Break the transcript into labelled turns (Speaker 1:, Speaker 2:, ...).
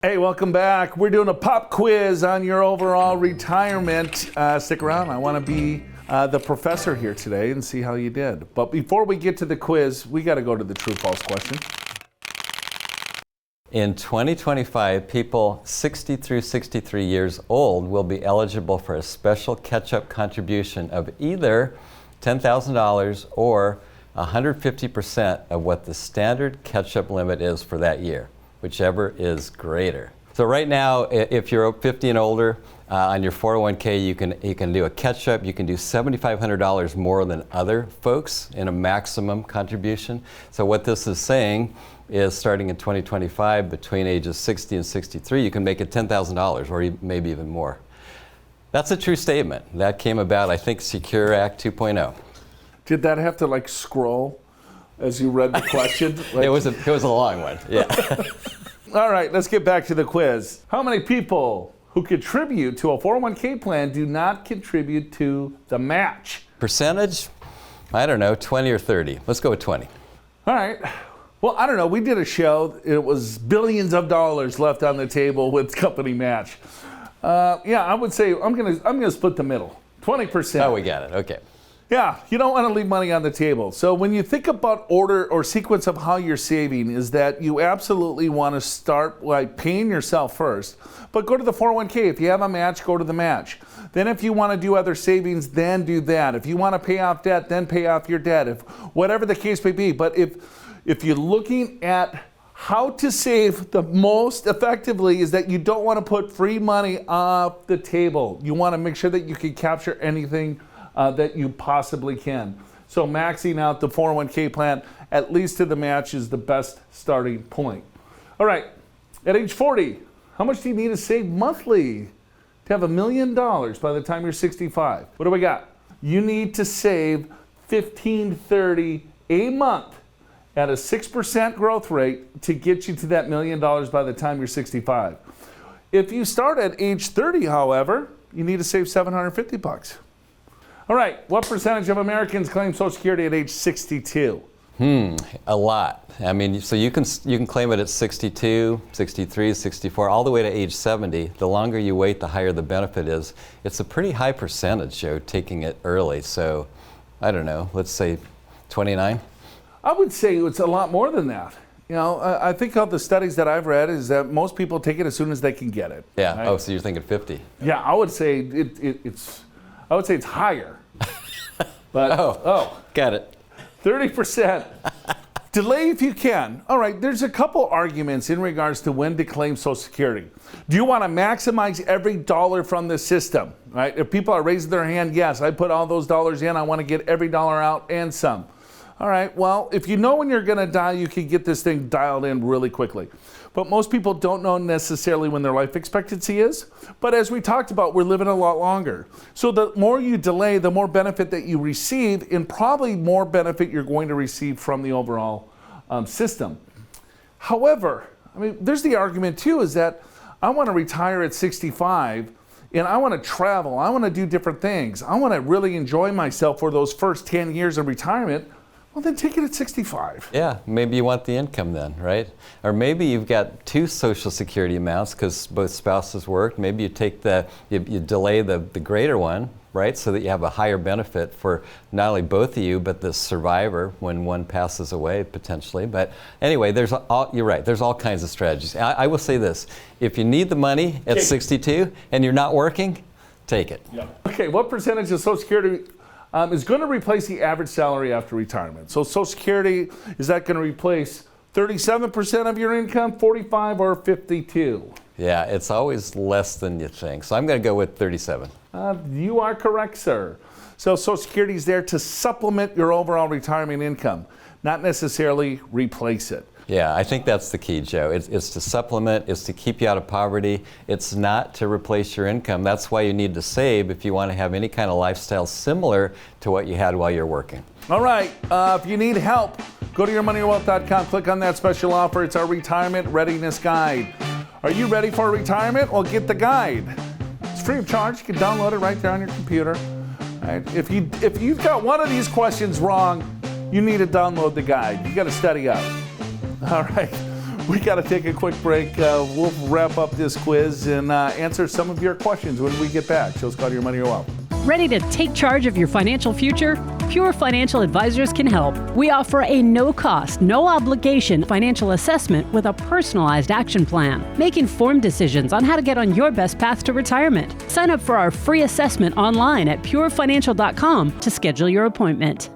Speaker 1: Hey, welcome back. We're doing a pop quiz on your overall retirement. Stick around. I want to be the professor here today and see how you did. But before we get to the quiz, we got to go to the true-false question.
Speaker 2: In 2025, people 60 through 63 years old will be eligible for a special catch-up contribution of either $10,000 or 150% of what the standard catch-up limit is for that year, whichever is greater. So right now, if you're 50 and older, on your 401k, you can do a catch-up. You can do $7,500 more than other folks in a maximum contribution. So what this is saying is starting in 2025, between ages 60 and 63, you can make it $10,000 or maybe even more. That's a true statement. That came about, I think, Secure Act 2.0.
Speaker 1: Did that have to scroll as you read the question?
Speaker 2: It was a long one, yeah.
Speaker 1: All right, let's get back to the quiz. How many people who contribute to a 401k plan do not contribute to the match?
Speaker 2: Percentage? I don't know, 20 or 30. Let's go with 20.
Speaker 1: All right. Well, I don't know. We did a show. It was billions of dollars left on the table with company match. Yeah, I would say I'm gonna split the middle. 20%.
Speaker 2: Oh, we got it. Okay.
Speaker 1: Yeah, you don't want to leave money on the table. So when you think about order or sequence of how you're saving, is that you absolutely want to start by paying yourself first, but go to the 401k. If you have a match, go to the match. Then if you want to do other savings, then do that. If you want to pay off debt, then pay off your debt. If whatever the case may be. But if you're looking at how to save the most effectively, is that you don't want to put free money off the table. You want to make sure that you can capture anything that you possibly can. So maxing out the 401k plan, at least to the match, is the best starting point. All right, at age 40, how much do you need to save monthly to have $1 million by the time you're 65? What do we got? You need to save $1,530 a month at a 6% growth rate to get you to that $1 million by the time you're 65. If you start at age 30, however, you need to save $750. All right, what percentage of Americans claim Social Security at age 62?
Speaker 2: A lot. I mean, so you can claim it at 62, 63, 64, all the way to age 70. The longer you wait, the higher the benefit is. It's a pretty high percentage, Joe, taking it early. So, I don't know, let's say 29?
Speaker 1: I would say it's a lot more than that. You know, I think of the studies that I've read is that most people take it as soon as they can get it.
Speaker 2: Yeah,
Speaker 1: right?
Speaker 2: Oh, so you're thinking 50.
Speaker 1: Yeah, I would say it's higher. But
Speaker 2: got it.
Speaker 1: 30%. Delay if you can. All right, there's a couple arguments in regards to when to claim Social Security. Do you want to maximize every dollar from the system? Right? If people are raising their hand, yes, I put all those dollars in, I want to get every dollar out and some. All right, well, if you know when you're going to die, you can get this thing dialed in really quickly. But most people don't know necessarily when their life expectancy is. But as we talked about, we're living a lot longer. So the more you delay, the more benefit that you receive, and probably more benefit you're going to receive from the overall system. However, I mean, there's the argument too, is that I want to retire at 65 and I want to travel. I want to do different things. I want to really enjoy myself for those first 10 years of retirement. Well, then take it at 65.
Speaker 2: Yeah, maybe you want the income then, right? Or maybe you've got two Social Security amounts because both spouses work. Maybe you take you delay the greater one, right? So that you have a higher benefit for not only both of you, but the survivor when one passes away potentially. But anyway, you're right, there's all kinds of strategies. I will say this, if you need the money at 62 and you're not working, take it.
Speaker 1: Yeah. Okay, what percentage of Social Security is going to replace the average salary after retirement? So Social Security, is that going to replace 37% of your income, 45 or 52?
Speaker 2: Yeah, it's always less than you think. So I'm going to go with 37.
Speaker 1: You are correct, sir. So Social Security is there to supplement your overall retirement income, not necessarily replace it.
Speaker 2: Yeah, I think that's the key, Joe. It's to supplement, it's to keep you out of poverty. It's not to replace your income. That's why you need to save if you want to have any kind of lifestyle similar to what you had while you're working.
Speaker 1: All right, if you need help, go to yourmoneyyourwealth.com, click on that special offer. It's our Retirement Readiness Guide. Are you ready for retirement? Well, get the guide. It's free of charge. You can download it right there on your computer. All right. If you've got one of these questions wrong, you need to download the guide. You got to study up. All right. We got to take a quick break. We'll wrap up this quiz and answer some of your questions when we get back. So it's called Your Money, Your Wealth.
Speaker 3: Ready to take charge of your financial future? Pure Financial Advisors can help. We offer a no-cost, no-obligation financial assessment with a personalized action plan. Make informed decisions on how to get on your best path to retirement. Sign up for our free assessment online at purefinancial.com to schedule your appointment.